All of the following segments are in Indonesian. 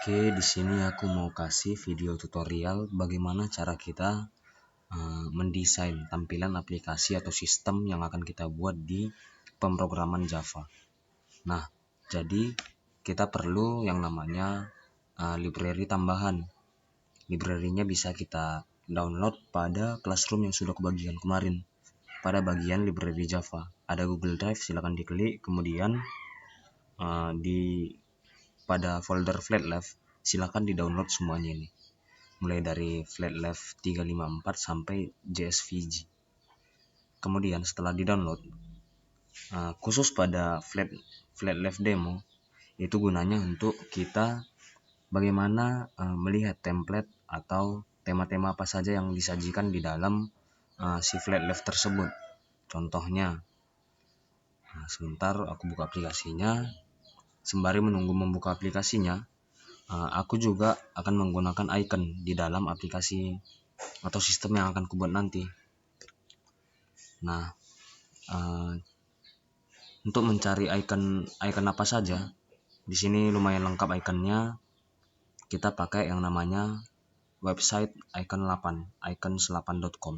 Oke, di sini aku mau kasih video tutorial bagaimana cara kita mendesain tampilan aplikasi atau sistem yang akan kita buat di pemrograman Java. Nah, jadi kita perlu yang namanya library tambahan. Library-nya bisa kita download pada Classroom yang sudah kebagian kemarin. Pada bagian library Java, ada Google Drive, silakan diklik. Kemudian pada folder Flatleft silakan di-download semuanya ini. Mulai dari Flatleft 354 sampai JSVG. Kemudian setelah di-download, khusus pada Flatleft demo, itu gunanya untuk kita bagaimana melihat template atau tema-tema apa saja yang disajikan di dalam si Flatleft tersebut. Contohnya, sebentar aku buka aplikasinya. Sembari menunggu membuka aplikasinya, aku juga akan menggunakan icon di dalam aplikasi atau sistem yang akan kubuat nanti. Nah, untuk mencari icon apa saja, di sini lumayan lengkap iconnya. Kita pakai yang namanya website icons8.com.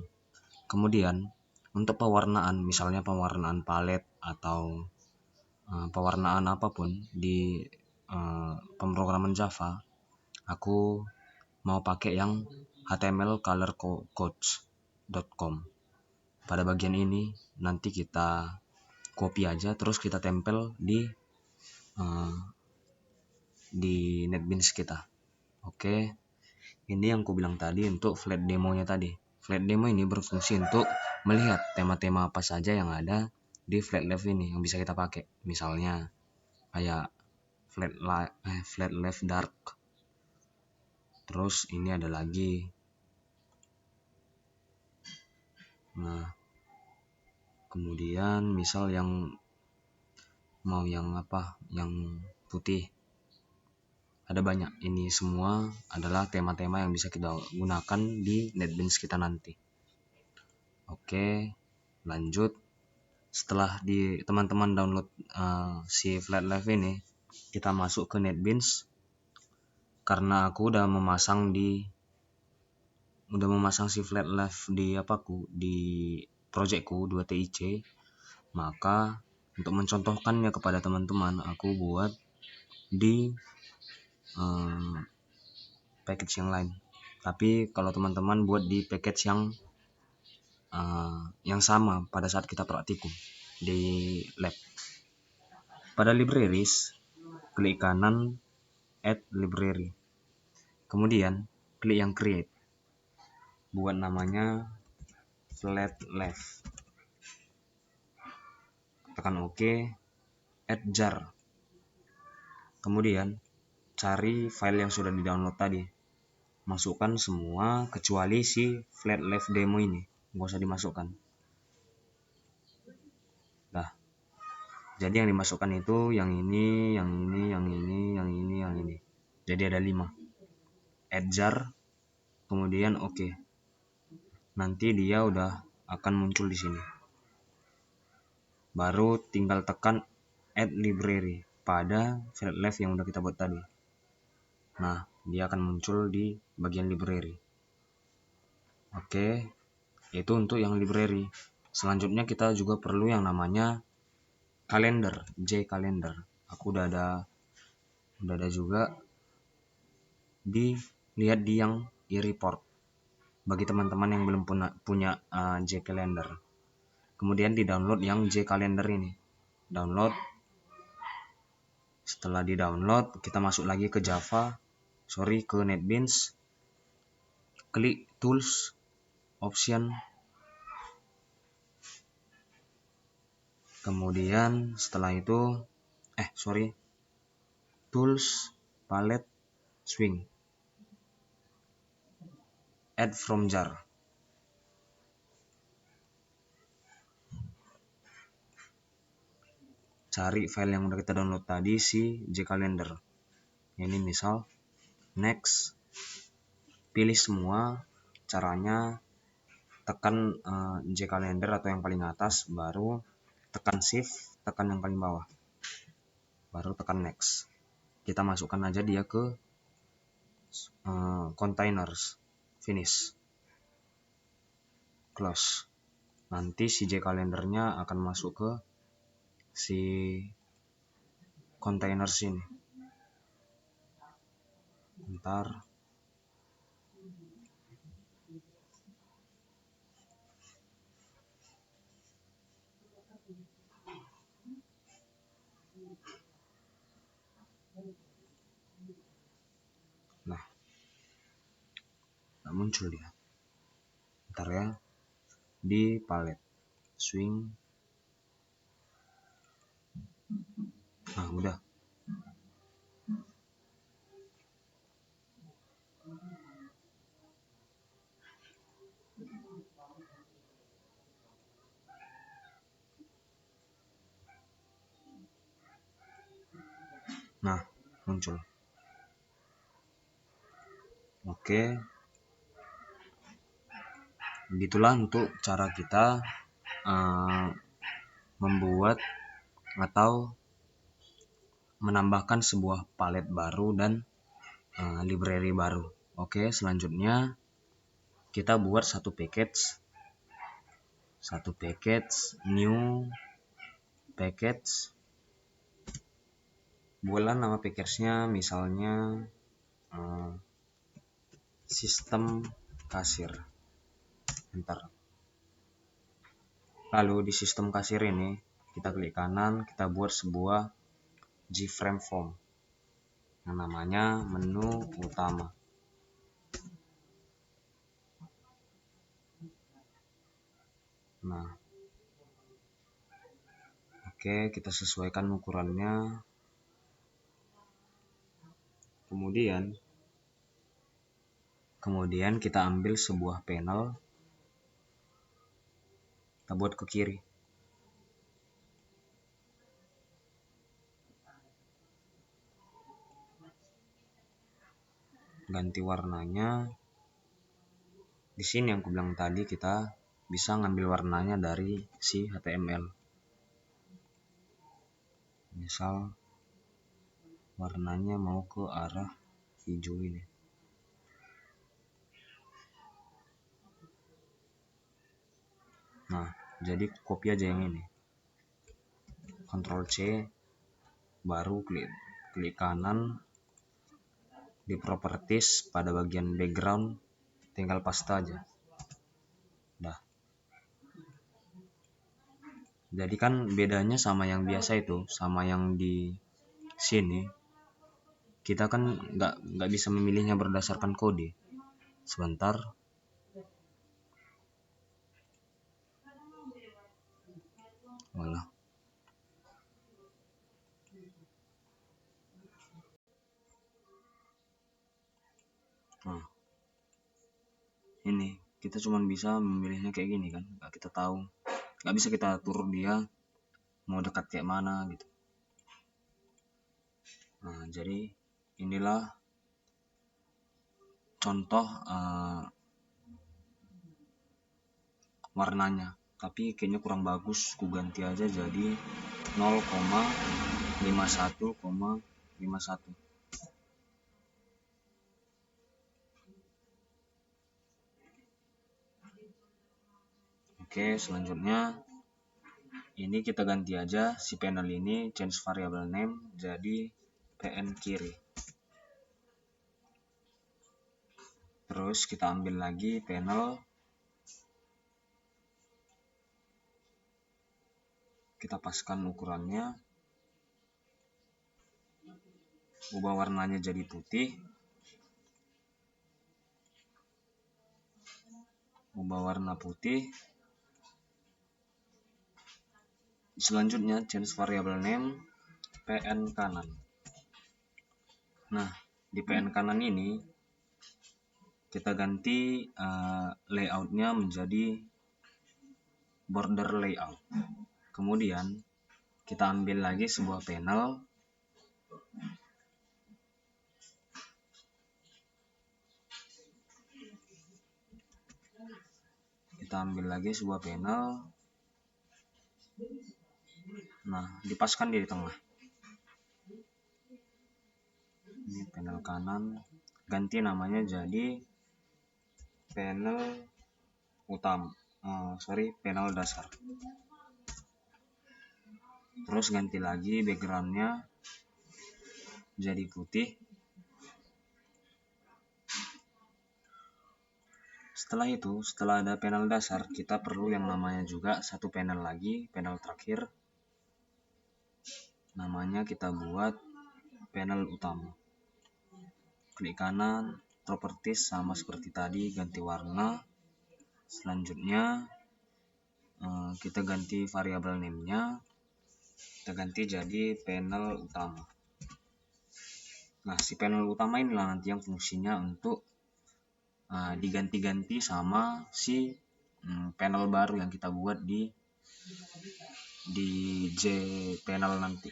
Kemudian untuk pewarnaan, misalnya pewarnaan palet atau pewarnaan apapun di pemrograman Java, aku mau pakai yang htmlcolorcodes.com. Pada bagian ini nanti kita copy aja, terus kita tempel di NetBeans kita. Oke, ini yang aku bilang tadi untuk flat demonya tadi. Flat demo ini berfungsi untuk melihat tema-tema apa saja yang ada di Flatleft ini yang bisa kita pakai. Misalnya kayak Flatleft dark. Terus ini ada lagi. Nah, kemudian misal yang mau yang apa, yang putih, ada banyak. Ini semua adalah tema-tema yang bisa kita gunakan di NetBeans kita nanti. Oke, lanjut. Setelah teman-teman download si Flatleft ini, kita masuk ke NetBeans. Karena aku udah memasang si Flatleft di projectku 2TIC, maka untuk mencontohkannya kepada teman-teman, aku buat di package yang lain. Tapi kalau teman-teman buat di package yang sama pada saat kita praktikum di lab. Pada libraries, klik kanan add library. Kemudian klik yang create. Buat namanya Flatleft. Tekan OK, add jar. Kemudian cari file yang sudah di-download tadi. Masukkan semua kecuali si Flatleft demo ini. Nggak usah dimasukkan. Nah, jadi yang dimasukkan itu yang ini, yang ini, yang ini, yang ini, yang ini. Jadi ada 5. Add jar, kemudian OK. Nanti dia udah akan muncul di sini. Baru tinggal tekan add library pada Flatleft yang udah kita buat tadi. Nah, dia akan muncul di bagian library. Oke, itu untuk yang library. Selanjutnya kita juga perlu yang namanya kalender, JCalendar. Aku udah ada juga dilihat di yang e-report. Bagi teman-teman yang belum punya JCalendar. Kemudian di-download yang JCalendar ini. Download. Setelah di-download, kita masuk lagi ke ke NetBeans. Klik Tools, Option. Kemudian setelah itu Tools, Palette, Swing. Add from jar. Cari file yang udah kita download tadi, si JCalendar. Ini misal next. Pilih semua. Caranya tekan JCalendar atau yang paling atas, baru tekan shift, tekan yang paling bawah, baru tekan next. Kita masukkan aja dia ke containers, finish, close. Nanti si J kalendernya akan masuk ke si containers ini. Bentar. Nah, nggak muncul dia. Bentar ya. Di palette swing. Nah, udah. Nah, muncul. Oke. Begitulah untuk cara kita membuat atau menambahkan sebuah palet baru dan library baru. Oke, selanjutnya kita buat satu package new package. Buatlah nama package-nya misalnya sistem kasir. Bentar. Lalu di sistem kasir ini kita klik kanan, kita buat sebuah Gframe form yang namanya menu utama. Nah, oke, kita sesuaikan ukurannya. Kemudian kita ambil sebuah panel, kita buat ke kiri. Ganti warnanya. Di sini yang aku bilang tadi, kita bisa ngambil warnanya dari si HTML. Misal warnanya mau ke arah hijau ini. Nah, jadi copy aja yang ini. Ctrl C, baru klik kanan di properties, pada bagian background tinggal paste aja. Dah. Jadi kan bedanya sama yang biasa itu, sama yang di sini, kita kan nggak bisa memilihnya berdasarkan kode. Sebentar. Walah. Nah, ini kita cuma bisa memilihnya kayak gini kan, nggak kita tahu, nggak bisa kita atur dia mau dekat kayak mana gitu. Nah, jadi inilah contoh warnanya, tapi kayaknya kurang bagus, ku ganti aja jadi 0,51,51. Oke, selanjutnya ini kita ganti aja si panel ini, change variable name jadi pn kiri. Terus kita ambil lagi panel, kita paskan ukurannya, ubah warnanya jadi putih, ubah warna putih. Selanjutnya change variable name pn kanan. Nah, di pn kanan ini kita ganti layoutnya menjadi border layout. Kemudian kita ambil lagi sebuah panel, nah dipaskan di tengah. Ini panel kanan, ganti namanya jadi panel utama, panel dasar. Terus ganti lagi backgroundnya jadi putih. Setelah itu, setelah ada panel dasar, kita perlu yang namanya juga satu panel lagi, panel terakhir. Namanya kita buat panel utama. Klik kanan, properties sama seperti tadi, ganti warna. Selanjutnya kita ganti variabel name-nya, kita ganti jadi panel utama. Nah, si panel utama inilah nanti yang fungsinya untuk diganti-ganti sama si panel baru yang kita buat di J panel nanti.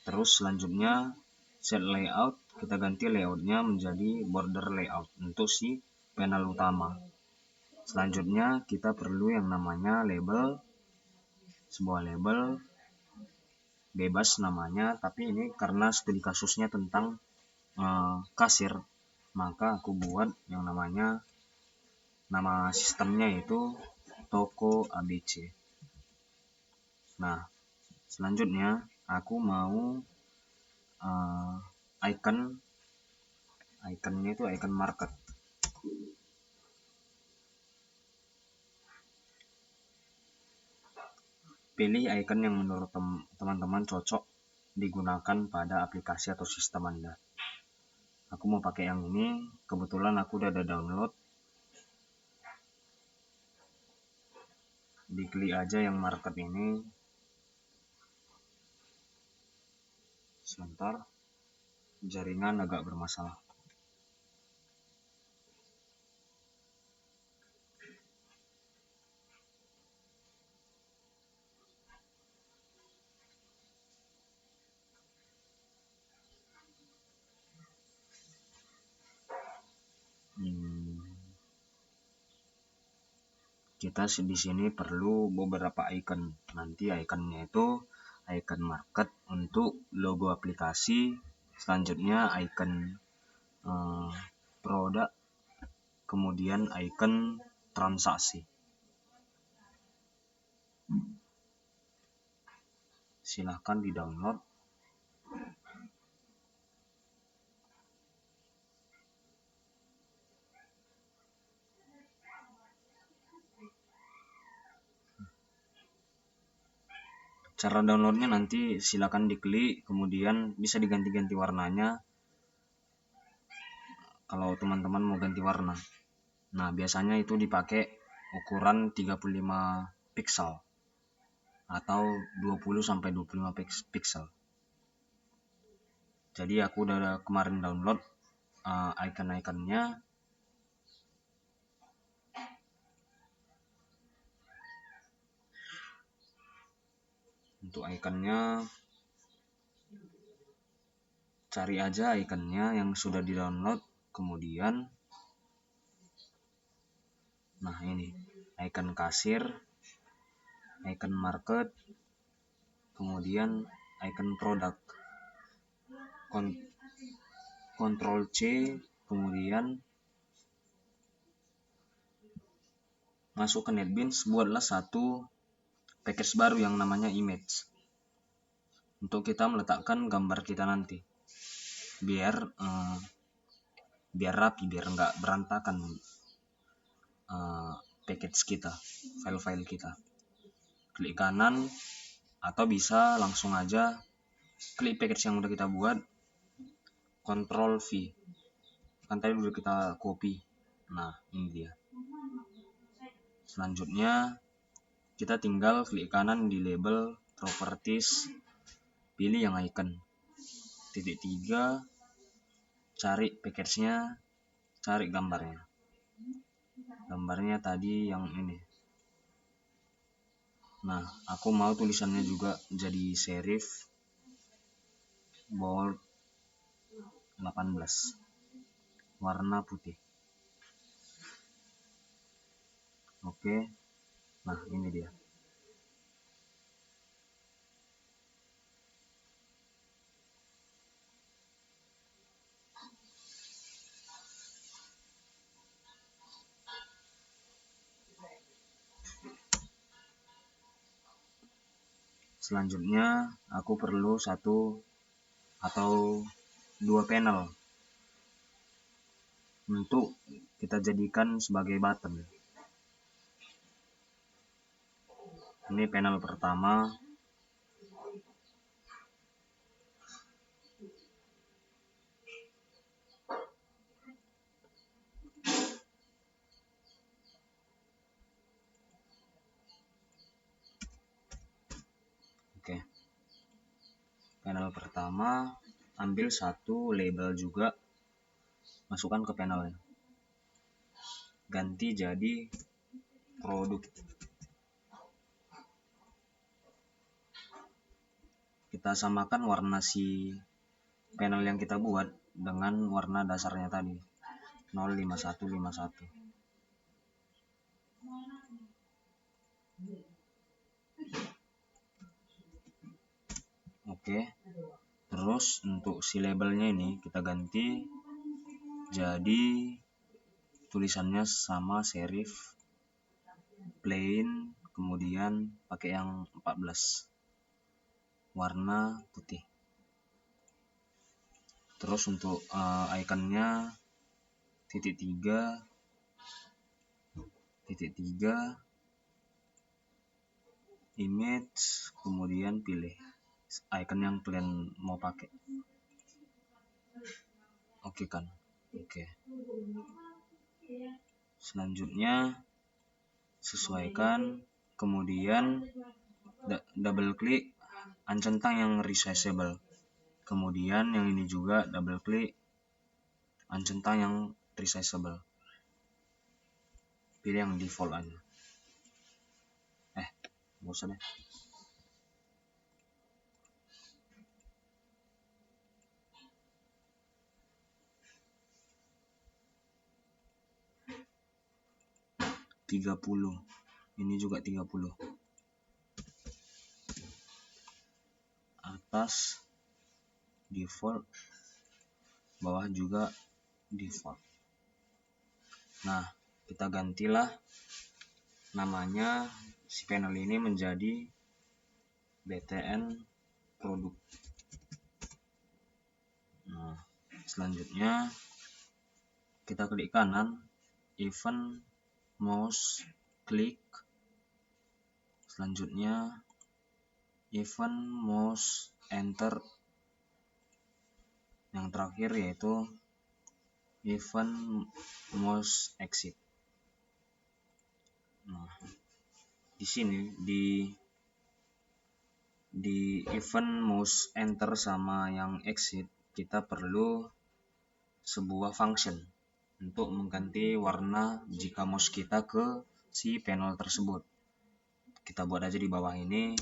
Terus selanjutnya set layout, kita ganti layoutnya menjadi border layout untuk si panel utama. Selanjutnya kita perlu yang namanya label, sebuah label bebas namanya, tapi ini karena studi kasusnya tentang kasir, maka aku buat yang namanya, nama sistemnya itu toko ABC. Nah, selanjutnya aku mau iconnya itu icon market. Pilih icon yang menurut teman-teman cocok digunakan pada aplikasi atau sistem Anda. Aku mau pakai yang ini, kebetulan aku udah ada download. Diklik aja yang market ini. Sebentar, jaringan agak bermasalah. Kita di sini perlu beberapa icon. Nanti iconnya itu icon market untuk logo aplikasi, selanjutnya icon produk, kemudian icon transaksi. Silahkan di download. Cara downloadnya nanti silakan diklik, kemudian bisa diganti-ganti warnanya kalau teman-teman mau ganti warna. Nah, biasanya itu dipakai ukuran 35 pixel atau 20-25 pixel. Jadi aku udah kemarin download icon-iconnya. Untuk iconnya, cari aja iconnya yang sudah di download, kemudian nah ini icon kasir, icon market, kemudian icon produk. Ctrl C, kemudian masuk ke NetBeans, buatlah satu package baru yang namanya image untuk kita meletakkan gambar kita nanti, biar rapi, biar nggak berantakan package kita, file-file kita. Klik kanan, atau bisa langsung aja klik package yang udah kita buat, Ctrl V, kan tadi udah kita copy. Nah, ini dia. Selanjutnya kita tinggal klik kanan di label, properties, pilih yang icon, titik 3, cari package-nya, cari gambarnya. Gambarnya tadi yang ini. Nah, aku mau tulisannya juga jadi serif bold 18, warna putih. Oke. Nah, ini dia. Selanjutnya aku perlu 1 atau 2 panel untuk kita jadikan sebagai button. Ini panel pertama. Oke. Panel pertama, ambil 1 label juga, masukkan ke panelnya. Ganti jadi produk. Kita samakan warna si panel yang kita buat dengan warna dasarnya tadi, 05151. Oke. Terus untuk si labelnya ini kita ganti jadi tulisannya sama serif plain, kemudian pakai yang 14 warna putih. Terus untuk ikonnya titik 3 image, kemudian pilih icon yang kalian mau pakai. Oke kan? Oke. Selanjutnya sesuaikan, kemudian double klik uncentang yang resizable. Kemudian yang ini juga double klik uncentang yang resizable. Pilih yang default aja. Nggak usah deh. Ini juga 30. Atas default, bawah juga default. Nah, kita gantilah namanya si panel ini menjadi BTN produk. Nah, selanjutnya kita klik kanan, event mouse klik. Selanjutnya event mouse enter. Yang terakhir yaitu event mouse exit. Nah, di sini di event mouse enter sama yang exit kita perlu sebuah function untuk mengganti warna jika mouse kita ke si panel tersebut. Kita buat aja di bawah ini.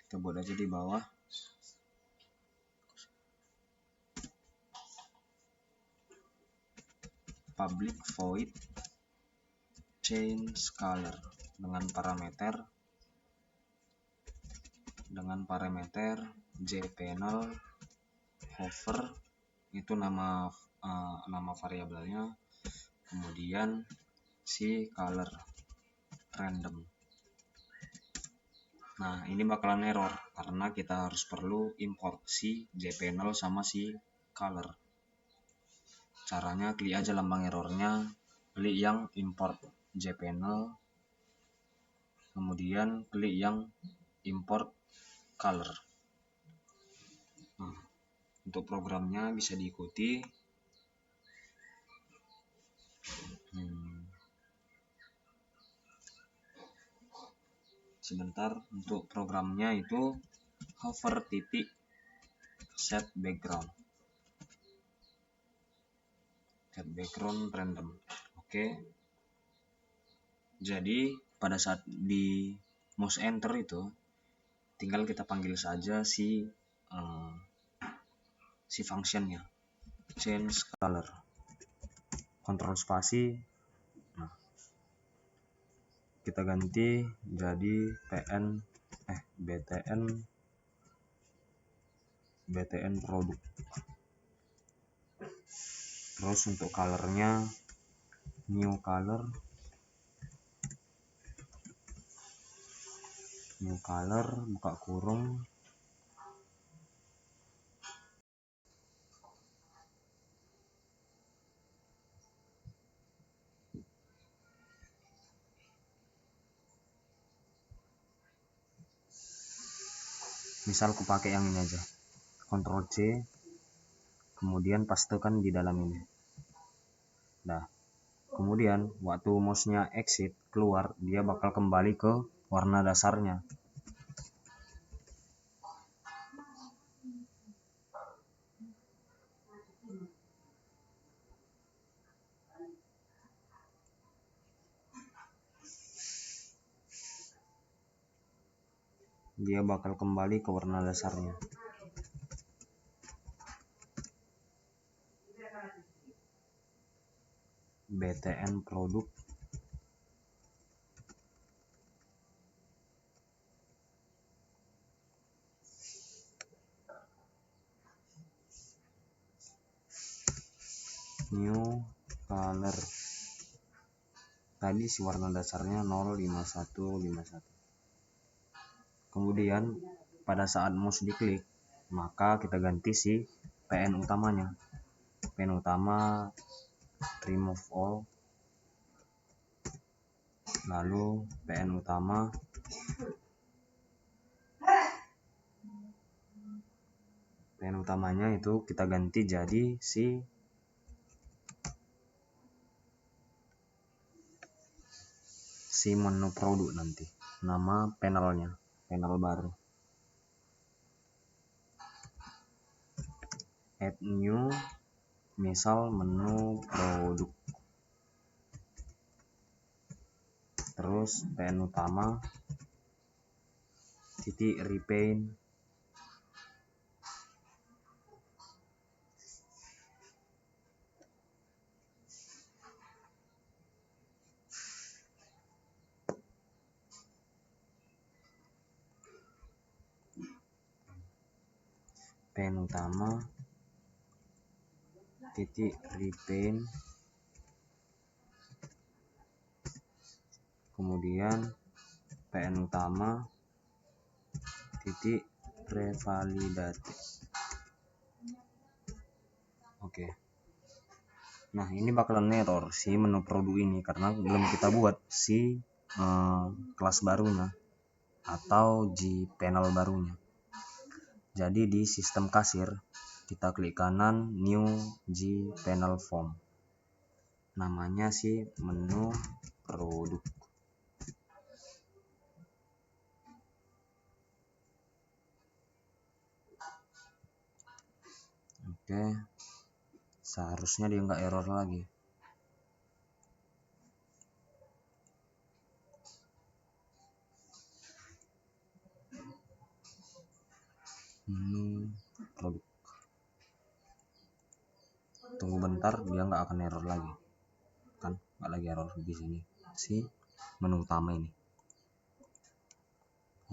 Kita buat aja di bawah. Public void change color dengan parameter jpanel hover, itu nama variabelnya, kemudian si color random. Nah, ini bakalan error karena kita harus perlu import si jpanel sama si color. Caranya klik aja lambang errornya, klik yang import jpanel, kemudian klik yang import color. Nah, untuk programnya bisa diikuti. Sebentar, untuk programnya itu hover titik set background random. Oke. Jadi pada saat di mouse enter itu tinggal kita panggil saja si functionnya, change color, kontrol spasi. Nah, kita ganti jadi BTN produk. Terus untuk colornya new color buka kurung, misal aku pakai yang ini aja, Ctrl C, kemudian pastekan di dalam ini. Nah, kemudian waktu mouse-nya exit keluar, dia bakal kembali ke warna dasarnya. Dia bakal kembali ke warna dasarnya. BTN produk, new color, tadi si warna dasarnya 05151. Kemudian pada saat mouse diklik, maka kita ganti si PN utamanya. PN utama remove all, lalu PN utamanya itu kita ganti jadi si menu produk, nanti nama panelnya, panel baru, add new, misal menu produk, terus PN utama titik repaint, PN utama titik repaint, kemudian PN utama titik revalidate. Oke. Nah, ini bakalan error si menu produk ini karena belum kita buat si kelas barunya atau G panel barunya. Jadi di sistem kasir kita klik kanan new G panel form, namanya si menu produk. Oke, seharusnya dia nggak error lagi. Menu produk, tunggu bentar, dia nggak akan error lagi kan, nggak lagi error di sini si menu utama ini.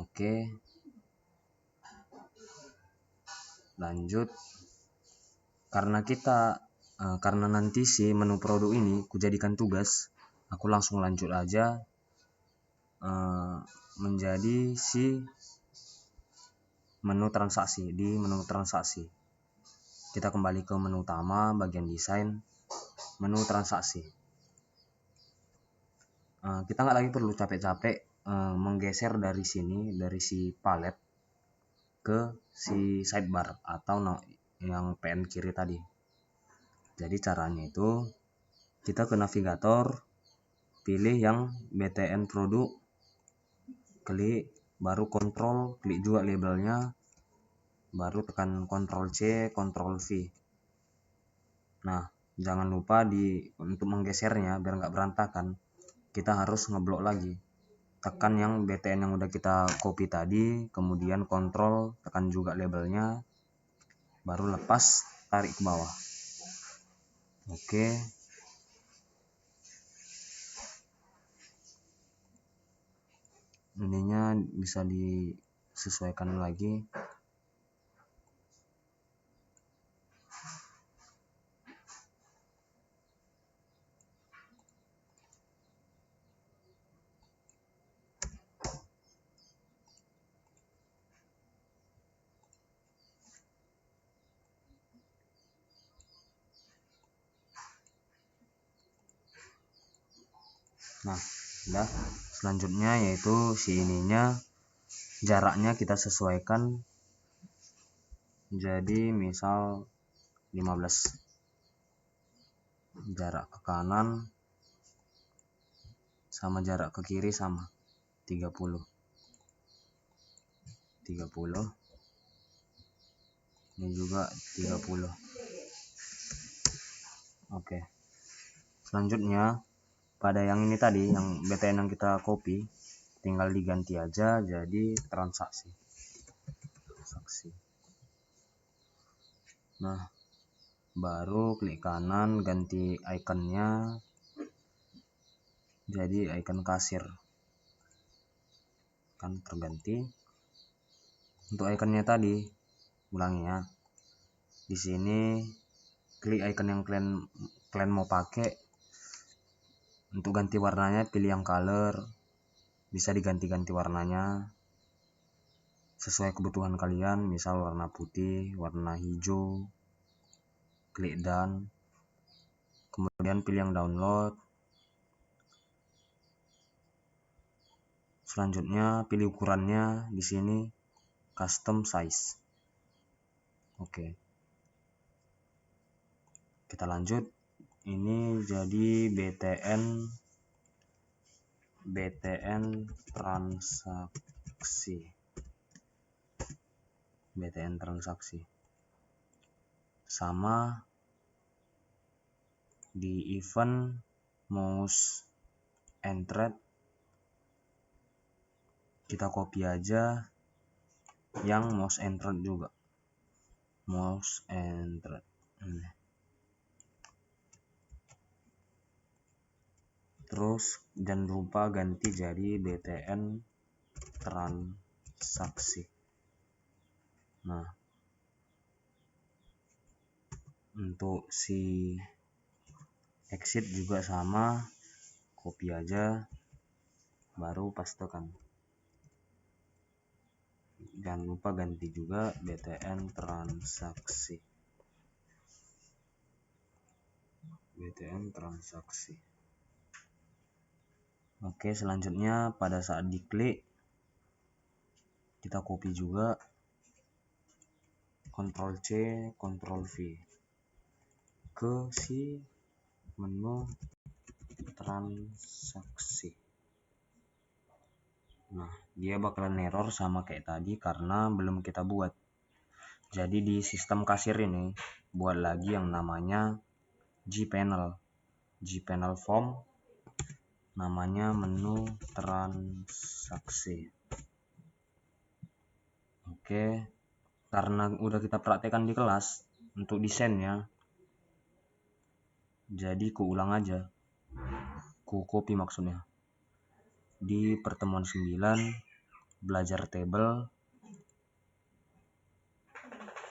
Oke, lanjut. Karena nanti si menu produk ini kujadikan tugas, aku langsung lanjut aja menjadi si menu transaksi. Di menu transaksi kita kembali ke menu utama, bagian desain, menu transaksi. Kita nggak lagi perlu capek-capek menggeser dari sini, dari si palet ke si sidebar atau yang PN kiri tadi. Jadi caranya itu kita ke navigator, pilih yang BTN produk, klik, baru kontrol, klik juga labelnya, baru tekan Ctrl C, Ctrl V. Nah, jangan lupa untuk menggesernya biar nggak berantakan, kita harus ngeblok lagi. Tekan yang BTN yang udah kita copy tadi, kemudian kontrol, tekan juga labelnya, baru lepas, tarik ke bawah. Oke. Ininya bisa disesuaikan lagi. Nah, udah. Selanjutnya yaitu si ininya jaraknya kita sesuaikan, jadi misal 15, jarak ke kanan sama jarak ke kiri sama 30, ini juga 30. Oke, selanjutnya pada yang ini tadi, yang BTN yang kita copy, tinggal diganti aja jadi transaksi. Nah, baru klik kanan, ganti ikonnya jadi icon kasir, kan terganti. Untuk ikonnya tadi, ulangi ya, di sini klik icon yang kalian mau pakai. Untuk ganti warnanya pilih yang color, bisa diganti-ganti warnanya sesuai kebutuhan kalian, misal warna putih, warna hijau. Klik done, kemudian pilih yang download. Selanjutnya pilih ukurannya, di sini custom size. Oke, kita lanjut. Ini jadi BTN transaksi sama di event mouse entered, kita copy aja yang mouse entered juga, mouse entered. Terus jangan lupa ganti jadi BTN transaksi. Nah, untuk si exit juga sama, copy aja baru pastekan. Jangan lupa ganti juga BTN transaksi. Oke, selanjutnya pada saat diklik kita copy juga, Ctrl C Ctrl V ke si menu transaksi. Nah, dia bakalan error sama kayak tadi karena belum kita buat. Jadi di sistem kasir ini buat lagi yang namanya Gpanel form, namanya menu transaksi. Oke, karena udah kita praktekkan di kelas untuk desainnya, jadi ku ulang aja, ku copy maksudnya. Di pertemuan 9 belajar table,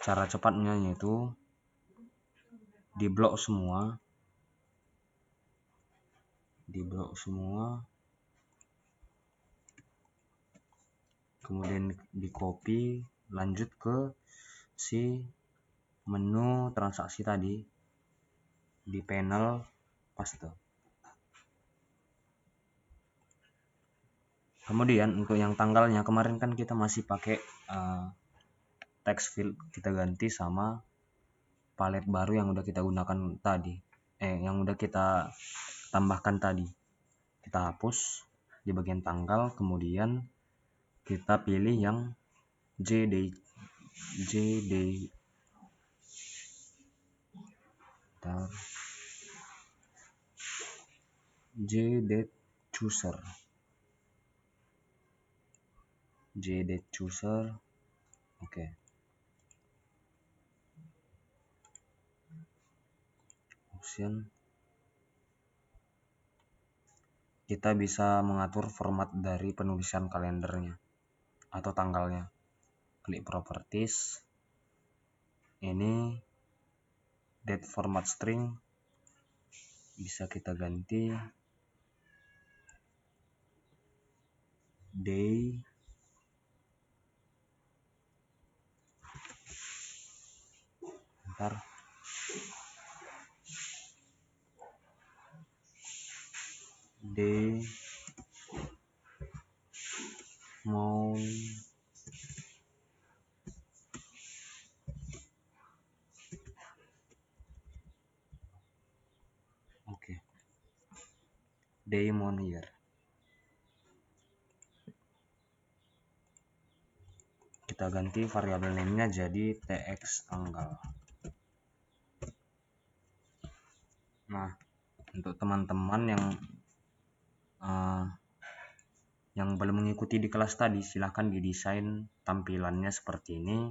cara cepatnya yaitu di blok semua, kemudian di copy, lanjut ke si menu transaksi tadi, di panel paste. Kemudian untuk yang tanggalnya, kemarin kan kita masih pakai text field, kita ganti sama palet baru yang udah kita gunakan tadi, yang udah kita tambahkan tadi. Kita hapus di bagian tanggal, kemudian kita pilih yang JD chooser. Oke. Option. Kita bisa mengatur format dari penulisan kalendernya atau tanggalnya. Klik properties. Ini date format string, bisa kita ganti day mau oke, Daemon Year. Kita ganti variabel name-nya jadi tx tanggal. Nah, untuk teman-teman yang belum mengikuti di kelas tadi, silahkan didesain tampilannya seperti ini.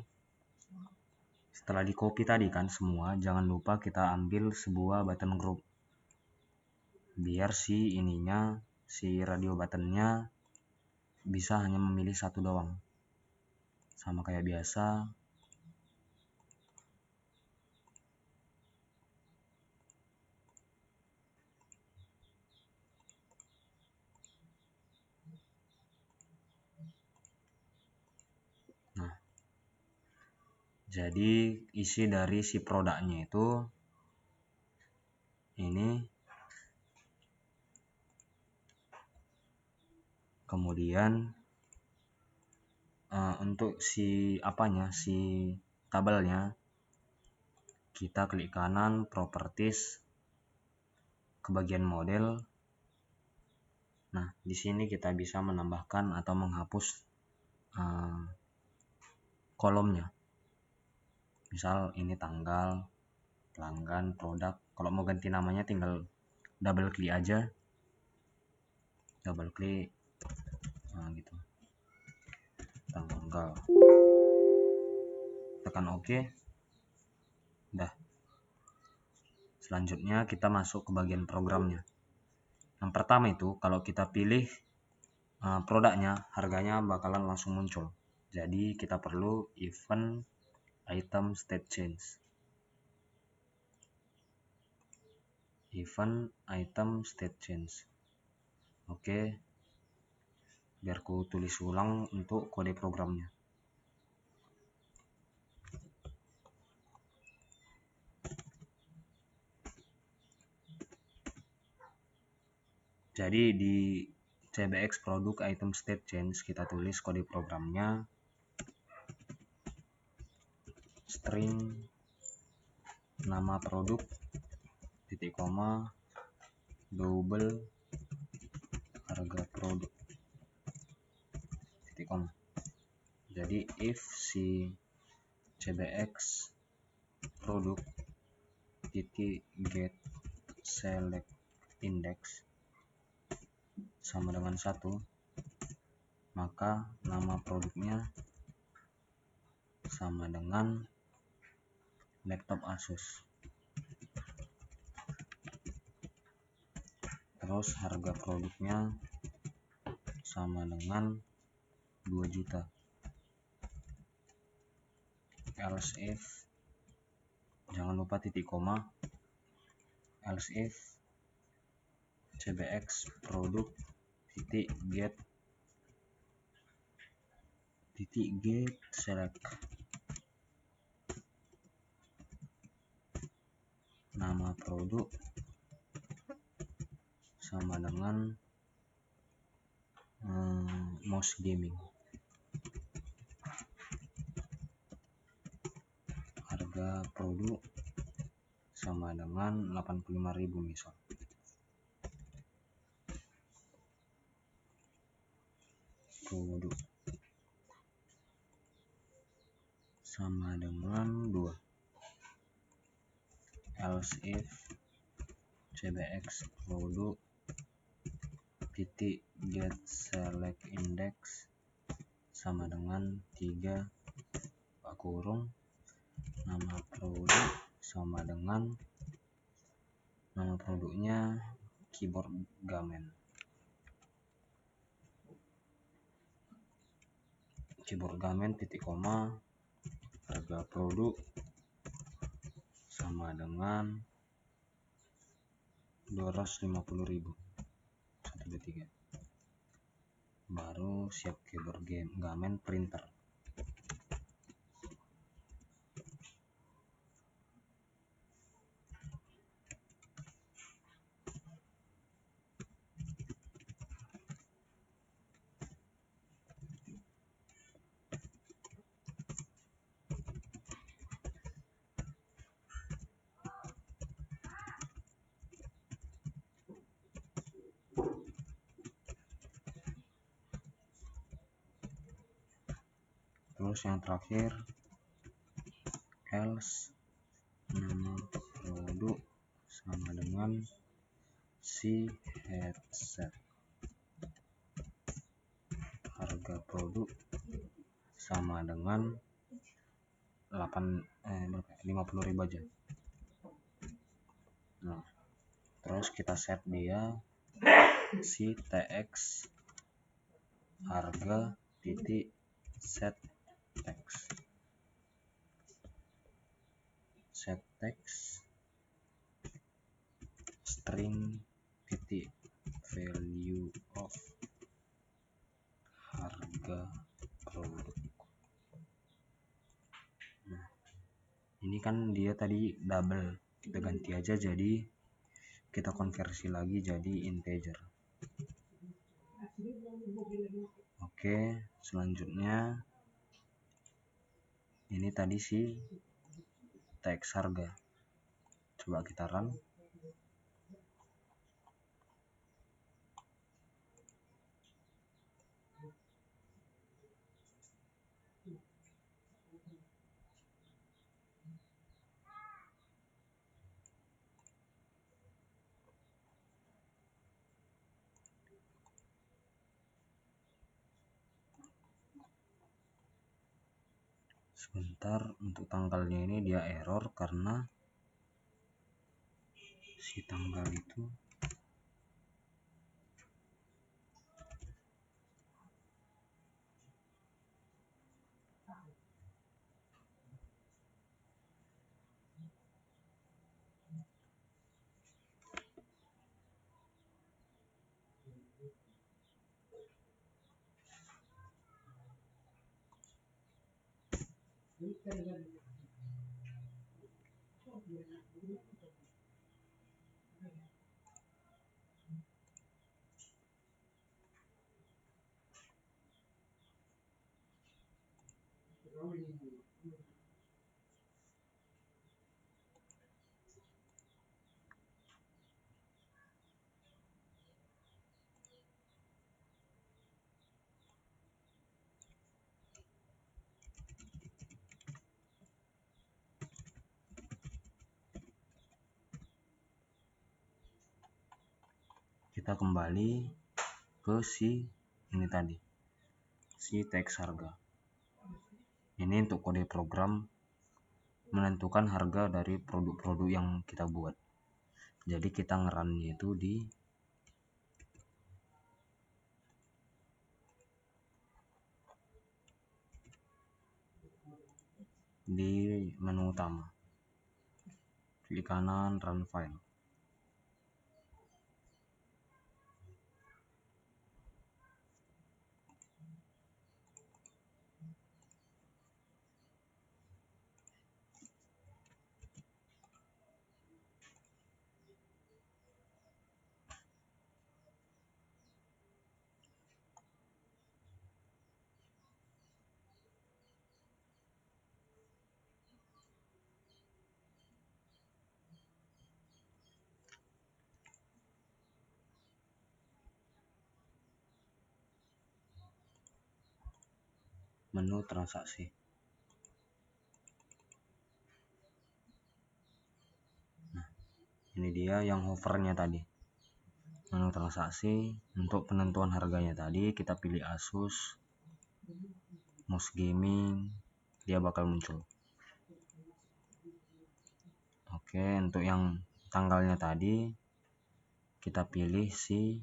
Setelah di copy tadi kan semua, jangan lupa kita ambil sebuah button group, biar si radio buttonnya bisa hanya memilih satu doang, sama kayak biasa. Nah, jadi isi dari si produknya itu ini. Kemudian untuk si tabelnya, kita klik kanan, properties, ke bagian model. Nah, di sini kita bisa menambahkan atau menghapus kolomnya. Misal ini tanggal, pelanggan, produk. Kalau mau ganti namanya tinggal double klik aja. Double klik. Nah, gitu. Tanggal. Tekan OK. Udah. Selanjutnya kita masuk ke bagian programnya. Yang pertama itu kalau kita pilih produknya, harganya bakalan langsung muncul. Jadi kita perlu event item state change. Event item state change. Oke. Biar ku tulis ulang untuk kode programnya. Jadi di CBX produk item state change kita tulis kode programnya string nama produk titik koma double harga produk titik koma. Jadi if si CBX produk titik get select index sama dengan 1, maka nama produknya sama dengan laptop Asus. Terus harga produknya sama dengan 2 juta. Else if, jangan lupa titik koma, else if CBX produk titik get select nama produk sama dengan mouse gaming. Harga produk sama dengan 85.000 misal. Produk sama dengan 2. Else if CBX produk titik get select index sama dengan 3 kurung nama produk sama dengan nama produknya keyboard gamen. Keyboard gamen titik koma harga produk sama dengan 250.000. 1, 2, 3. Baru siap keyboard gamen printer. Terus yang terakhir else nama produk sama dengan si headset, harga produk sama dengan 50.000 aja. Nah, terus kita set dia si tx harga titik set text string titik value of harga produk. Nah, ini kan dia tadi double, kita ganti aja jadi kita konversi lagi jadi integer. Oke, selanjutnya ini tadi si teks harga. Coba kita run. Sebentar, untuk tanggalnya ini dia error karena si tanggal itu kita kembali ke si ini tadi, si teks harga. Ini untuk kode program menentukan harga dari produk-produk yang kita buat. Jadi kita ngerunnya itu di menu utama, klik kanan run file. Menu transaksi. Nah, ini dia yang hovernya tadi. Menu transaksi, untuk penentuan harganya tadi kita pilih Asus, mouse gaming, dia bakal muncul. Oke, untuk yang tanggalnya tadi kita pilih si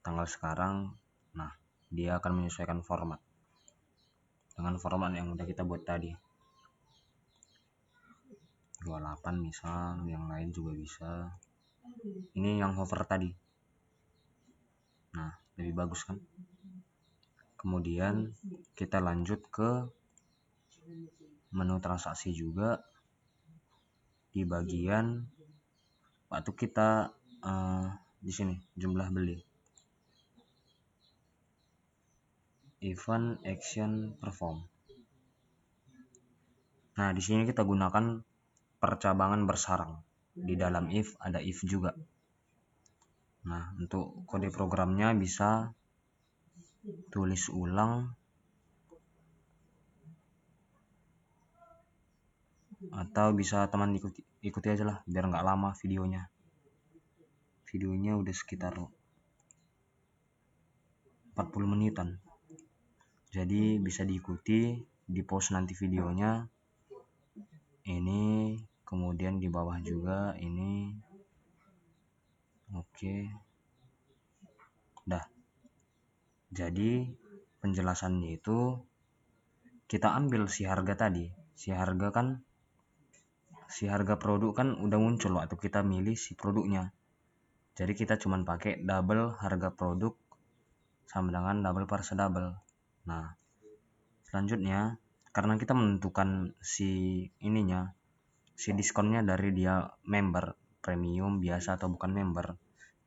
tanggal sekarang. Nah, dia akan menyesuaikan format dengan format yang udah kita buat tadi, 28 misal, yang lain juga bisa. Ini yang hover tadi. Nah, lebih bagus kan? Kemudian kita lanjut ke menu transaksi juga, di bagian waktu kita di sini jumlah beli, event action perform. Nah, di sini kita gunakan percabangan bersarang. Di dalam if ada if juga. Nah, untuk kode programnya bisa tulis ulang atau bisa teman ikuti aja lah biar nggak lama videonya udah sekitar 40 menitan, jadi bisa diikuti di post nanti videonya ini, kemudian di bawah juga ini. Oke, dah. Jadi penjelasannya itu kita ambil si harga tadi, si harga produk kan udah muncul waktu kita milih si produknya. Jadi kita cuman pakai double harga produk sama dengan double per double. Nah, selanjutnya karena kita menentukan si diskonnya dari dia member premium biasa atau bukan member.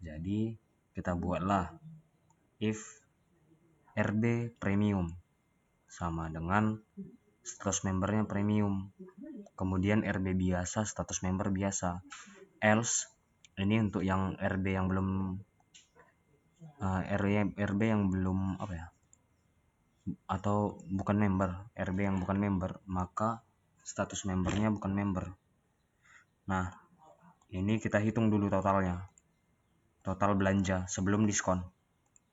Jadi kita buatlah if RB premium sama dengan status membernya premium. Kemudian RB biasa, status member biasa. Else ini untuk yang RB yang belum RB yang belum apa ya? Atau bukan member, RB yang bukan member, maka status membernya bukan member. Nah, ini kita hitung dulu totalnya. Total belanja sebelum diskon.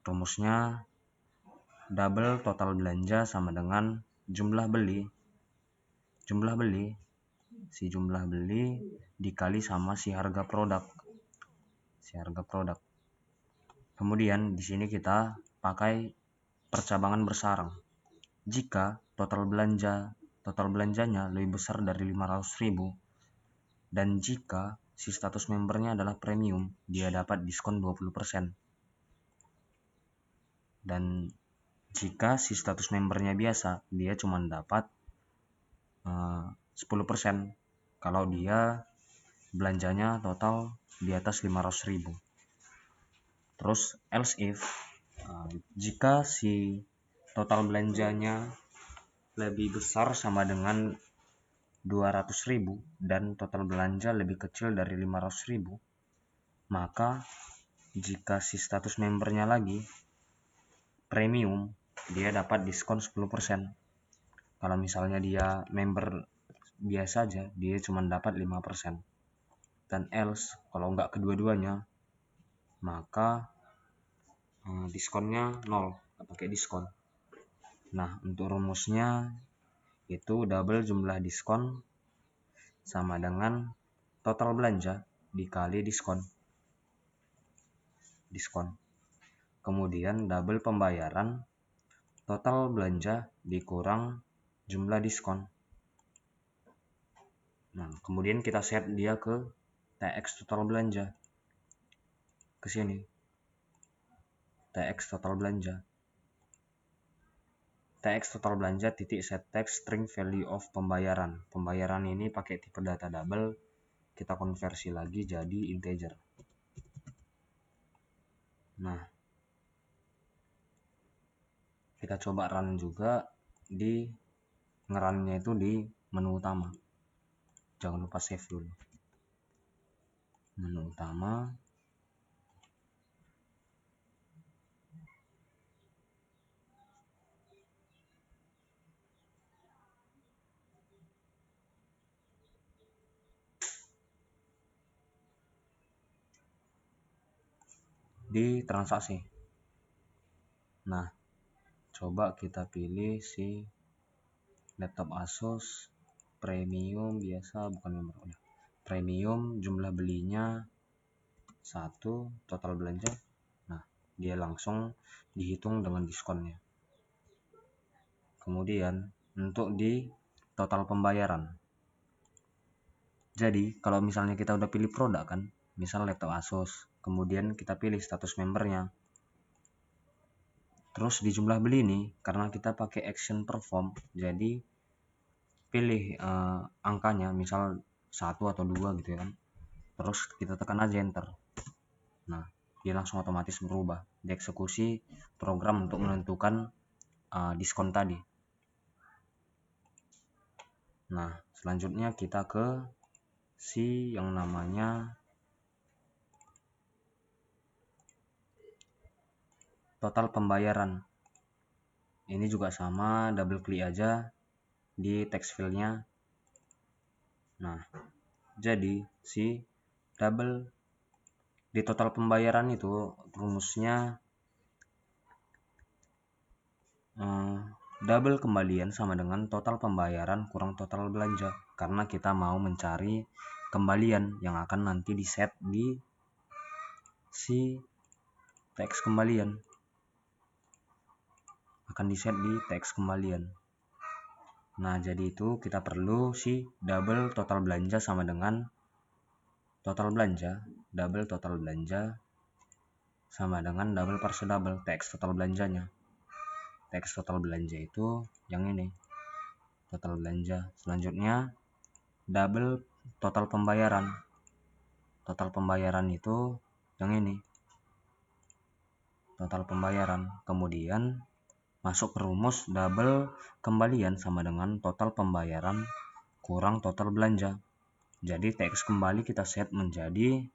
Rumusnya double total belanja sama dengan jumlah beli. Si jumlah beli dikali sama si harga produk. Kemudian di sini kita pakai percabangan bersarang. Jika total belanjanya lebih besar dari 500.000 dan jika si status membernya adalah premium, dia dapat diskon 20%. Dan jika si status membernya biasa, dia cuma dapat 10% kalau dia belanjanya total di atas 500.000. Terus else if jika si total belanjanya lebih besar sama dengan 200.000 dan total belanja lebih kecil dari 500.000, maka jika si status membernya lagi premium, dia dapat diskon 10%. Kalau misalnya dia member biasa aja, dia cuma dapat 5%. Dan else, kalau nggak kedua-duanya, maka diskonnya 0, nggak pakai diskon. Nah, untuk rumusnya itu double jumlah diskon sama dengan total belanja dikali diskon. Kemudian double pembayaran, total belanja dikurang jumlah diskon. Nah, kemudian kita set dia ke TX total belanja. Ke sini. TX total belanja. TX total belanja titik set text string value of pembayaran. Pembayaran ini pakai tipe data double, kita konversi lagi jadi integer. Nah, kita coba run juga di ngerunnya itu di menu utama. Jangan lupa save dulu. Menu utama. Di transaksi. Nah, coba kita pilih si laptop Asus premium biasa, bukan member. Premium, jumlah belinya 1, total belanja. Nah, dia langsung dihitung dengan diskonnya. Kemudian untuk di total pembayaran. Jadi kalau misalnya kita udah pilih produk kan, misal laptop Asus, kemudian kita pilih status membernya. Terus di jumlah beli nih, karena kita pakai action perform, jadi pilih angkanya, misal 1 atau 2 gitu ya kan. Terus kita tekan aja enter. Nah, dia langsung otomatis berubah. Dieksekusi program untuk menentukan diskon tadi. Nah, selanjutnya kita ke si yang namanya total pembayaran. Ini juga sama, double klik aja di text file-nya. Nah, jadi si double di total pembayaran itu rumusnya double kembalian sama dengan total pembayaran kurang total belanja, karena kita mau mencari kembalian yang akan nanti di set di si teks kembalian, akan di set di teks kembalian. Nah, jadi itu kita perlu si double total belanja sama dengan total belanja, double total belanja sama dengan double parse double teks total belanjanya. Teks total belanja itu yang ini, total belanja. Selanjutnya double total pembayaran. Total pembayaran itu yang ini, total pembayaran. Kemudian masuk ke rumus double kembalian sama dengan total pembayaran kurang total belanja. Jadi teks kembali kita set menjadi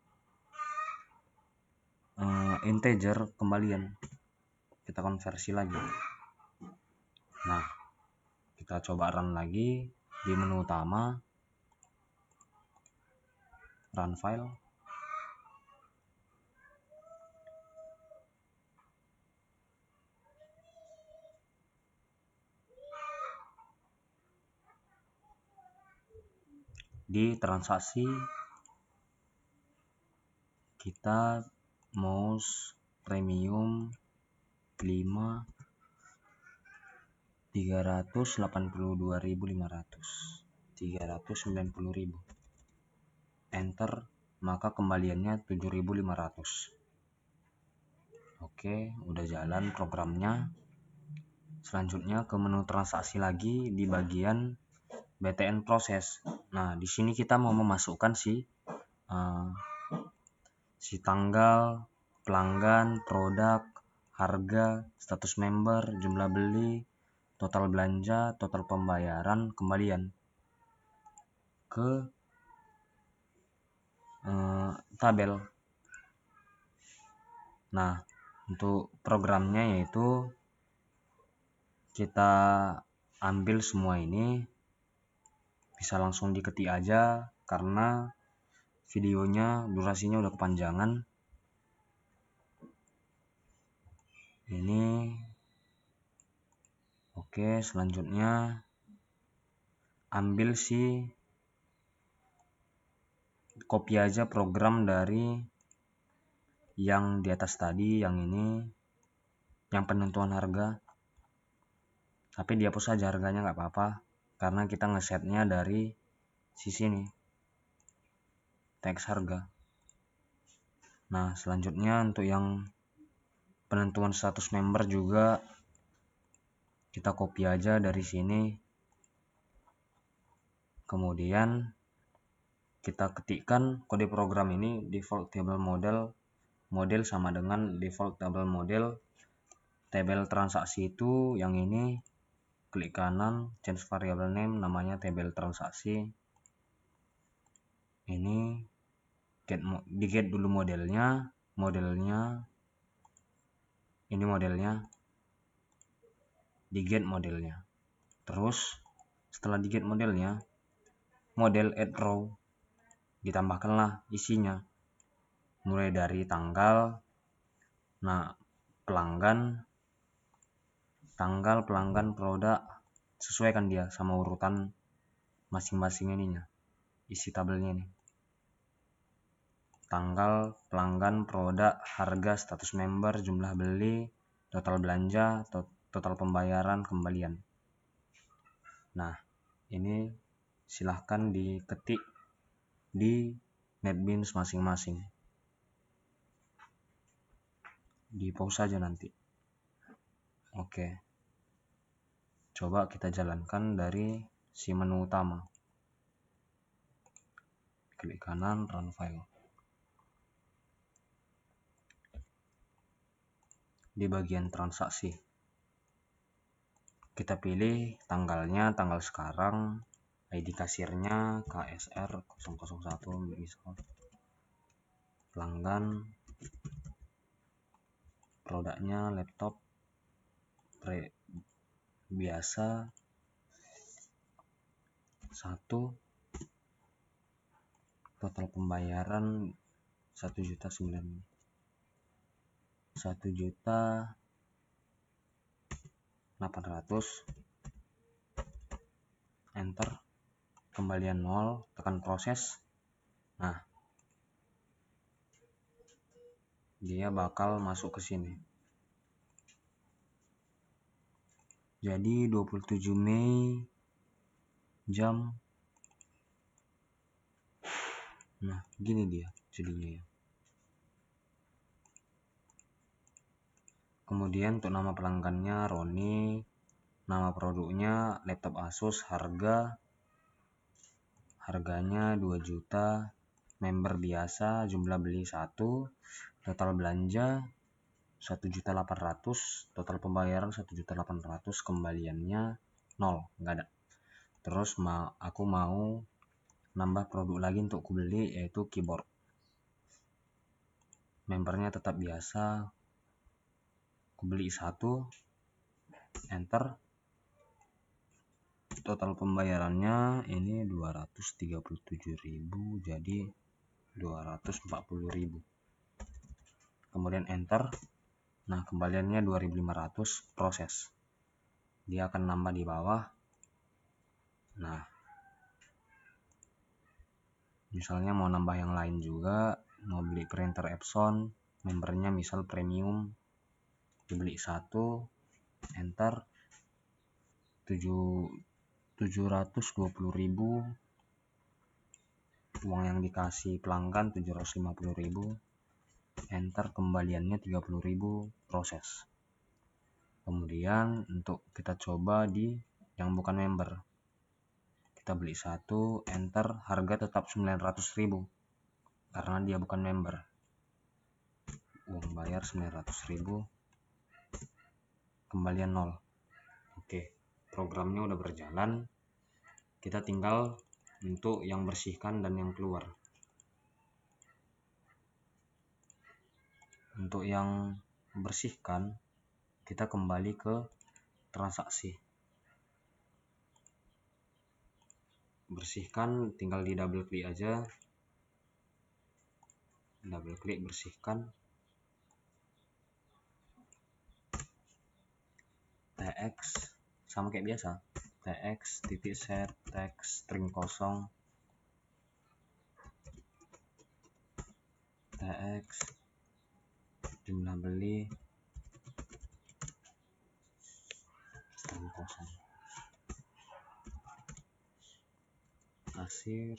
integer kembalian, kita konversi lagi. Nah, kita coba run lagi di menu utama, run file. Di transaksi kita mouse premium 5 382.500 390.000 enter, maka kembaliannya 7.500. Oke, udah jalan programnya. Selanjutnya ke menu transaksi lagi di bagian BTN proses. Nah, di sini kita mau memasukkan si tanggal, pelanggan, produk, harga, status member, jumlah beli, total belanja, total pembayaran, kembalian ke tabel. Nah, untuk programnya yaitu kita ambil semua ini, bisa langsung diketik aja karena videonya durasinya udah kepanjangan. Ini oke, selanjutnya ambil si copy aja program dari yang di atas tadi, yang ini, yang penentuan harga, tapi dihapus saja harganya nggak apa-apa karena kita ngesetnya dari sisi ini, teks harga. Nah, selanjutnya untuk yang penentuan status member juga kita copy aja dari sini, kemudian kita ketikkan kode program ini default table model sama dengan default table model. Tabel transaksi itu yang ini, klik kanan, change variable name, namanya tabel transaksi. Ini di get dulu modelnya ini modelnya, di get modelnya. Terus setelah di get modelnya, model add row, ditambahkanlah isinya mulai dari tanggal, nah pelanggan, produk, sesuaikan dia sama urutan masing-masing ininya, isi tabelnya ini. Tanggal, pelanggan, produk, harga, status member, jumlah beli, total belanja, total pembayaran, kembalian. Nah, ini silahkan diketik di NetBeans masing-masing. Di pause saja nanti. Oke. Coba kita jalankan dari si menu utama. Klik kanan, run file. Di bagian transaksi kita pilih tanggalnya, tanggal sekarang, ID kasirnya KSR 001 misal, pelanggan, produknya laptop biasa 1, total pembayaran 1.800.000, enter, kembalian 0, tekan proses. Nah, dia bakal masuk ke sini. Jadi 27 Mei jam, nah gini dia jadinya ya. Kemudian untuk nama pelanggannya Roni, nama produknya laptop Asus, harganya 2 juta, member biasa, jumlah beli 1, total belanja 1.800.000, total pembayaran 1.800.000, kembaliannya 0, nggak ada. Terus aku mau nambah produk lagi untuk kubeli, yaitu keyboard. Membernya tetap biasa, kubeli 1, enter. Total pembayarannya ini 237.000, jadi 240.000. Kemudian enter. Nah, kembaliannya 2.500, proses. Dia akan nambah di bawah. Nah, misalnya mau nambah yang lain juga, mau beli printer Epson, membernya misal premium, dibeli 1, enter. 720.000, uang yang dikasih pelanggan 750.000, enter, kembaliannya 30.000, proses. Kemudian untuk kita coba di yang bukan member, kita beli 1, enter, harga tetap 900.000 karena dia bukan member. Uang bayar 900.000, kembalian 0. Oke, programnya udah berjalan. Kita tinggal untuk yang bersihkan dan yang keluar. Untuk yang bersihkan, kita kembali ke transaksi. Bersihkan tinggal di double klik aja. Double klik bersihkan. TX sama kayak biasa. TX titik set teks string kosong. TX jumlah beli string kosong. Kasir.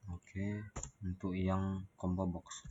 Oke, untuk yang combo box.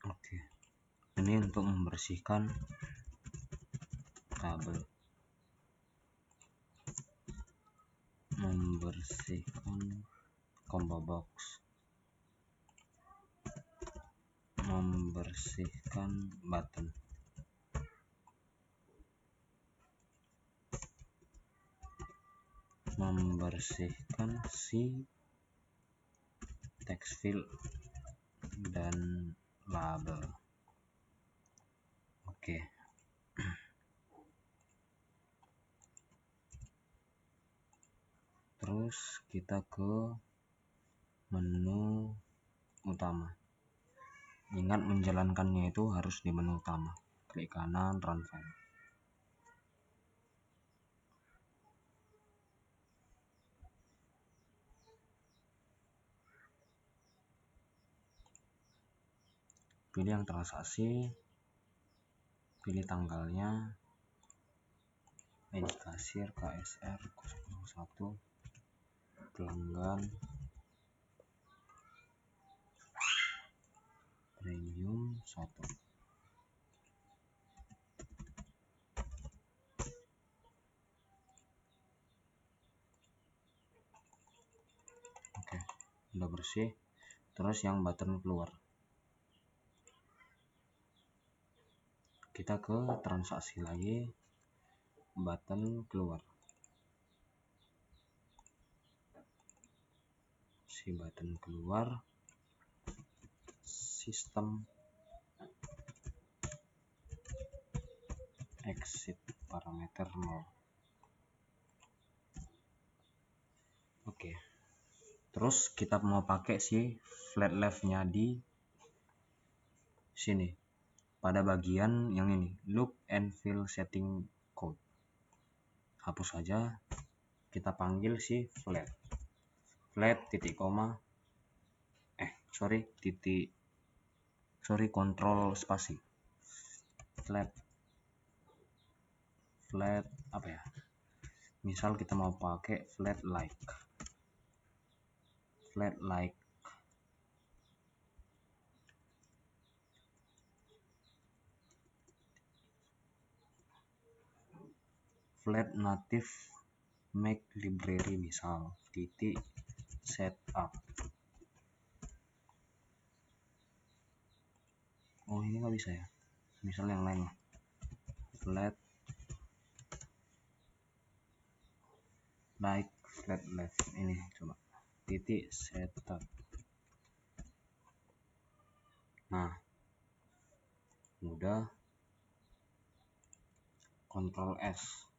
Oke, ini untuk membersihkan kabel, membersihkan combo box, membersihkan button, membersihkan si text field dan label. Oke. Terus kita ke menu utama. Ingat menjalankannya itu harus di menu utama. Klik kanan, run file. Pilih yang transaksi, pilih tanggalnya, ID kasir, KSR 001, pelanggan, premium 1. Oke, udah bersih. Terus yang button keluar, kita ke transaksi lagi, button keluar, si button keluar, sistem exit parameter 0. Oke, terus kita mau pakai si flat left nya di sini pada bagian yang ini, look and feel setting code. Hapus saja, kita panggil si flat titik koma kontrol spasi, flat apa ya, misal kita mau pakai flat like flat native make library, misal titik setup. Oh, ini nggak bisa ya, misal yang lain lah, flat like flat left, ini coba titik setup. Nah, udah, Ctrl S.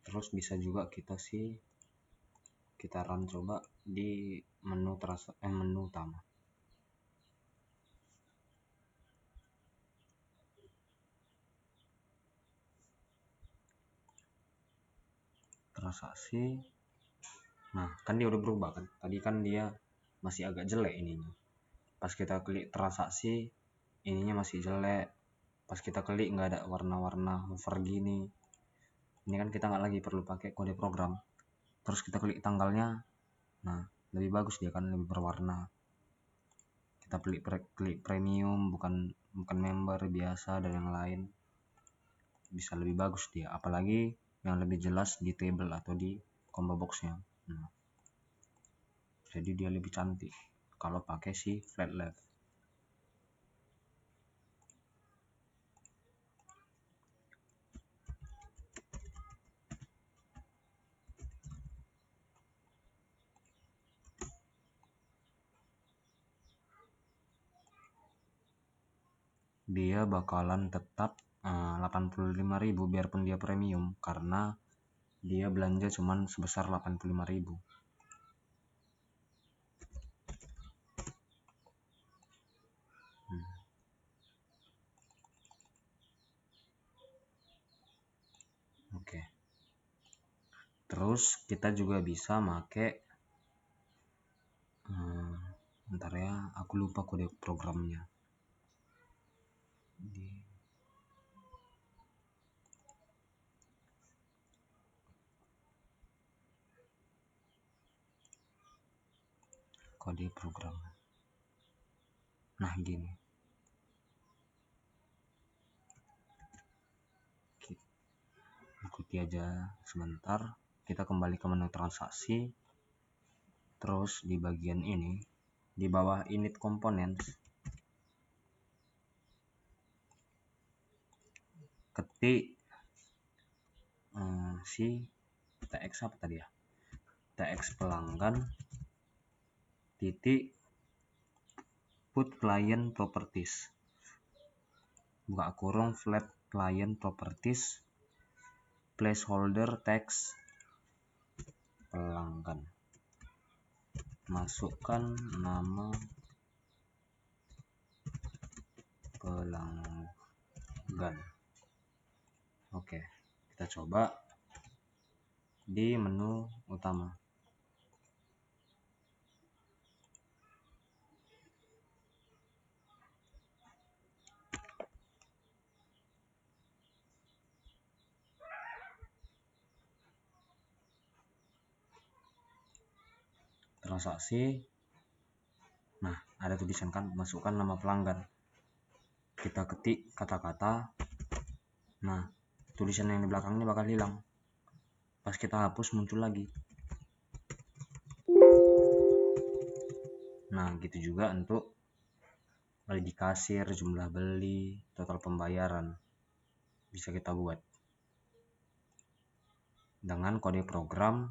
Terus bisa juga kita run coba di menu utama. Transaksi. Nah, kan dia udah berubah kan. Tadi kan dia masih agak jelek ininya. Pas kita klik transaksi, ininya masih jelek. Pas kita klik nggak ada warna-warna hover gini. Ini kan kita nggak lagi perlu pakai kode program. Terus kita klik tanggalnya, nah lebih bagus dia kan, lebih berwarna. Kita klik premium, bukan member biasa dan yang lain, bisa lebih bagus dia, apalagi yang lebih jelas di table atau di combo boxnya. Nah, jadi dia lebih cantik kalau pakai si flat left. Dia bakalan tetap 85.000 biarpun dia premium, karena dia belanja cuman sebesar 85.000. Oke. Terus kita juga bisa make bentar ya, aku lupa kode programnya. Kode program. Nah gini, ikuti aja sebentar. Kita kembali ke menu transaksi, terus di bagian ini di bawah init components ketik si tx apa tadi ya, tx pelanggan titik put client properties, buka kurung flat client properties placeholder text pelanggan, masukkan nama pelanggan. Oke, kita coba di menu utama. Transaksi. Nah, ada tulisan kan, masukkan nama pelanggan. Kita ketik kata-kata. Nah, tulisan yang di belakangnya bakal hilang. Pas kita hapus muncul lagi. Nah, gitu juga untuk di kasir, jumlah beli, total pembayaran. Bisa kita buat dengan kode program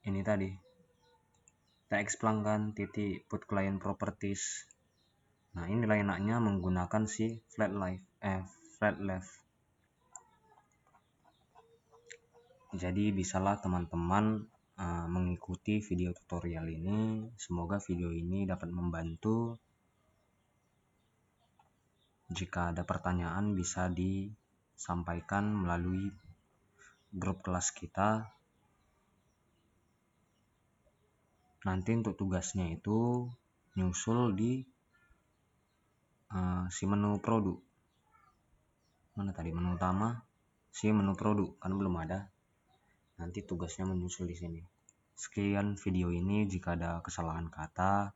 ini tadi, tx pelanggan titik put client properties. Nah, ini enaknya menggunakan si flat left. Jadi bisalah teman-teman mengikuti video tutorial ini. Semoga video ini dapat membantu. Jika ada pertanyaan bisa disampaikan melalui grup kelas kita. Nanti untuk tugasnya itu nyusul di si menu produk. Mana tadi menu utama? Si menu produk kan belum ada. Nanti tugasnya menyusul di sini. Sekian video ini, jika ada kesalahan kata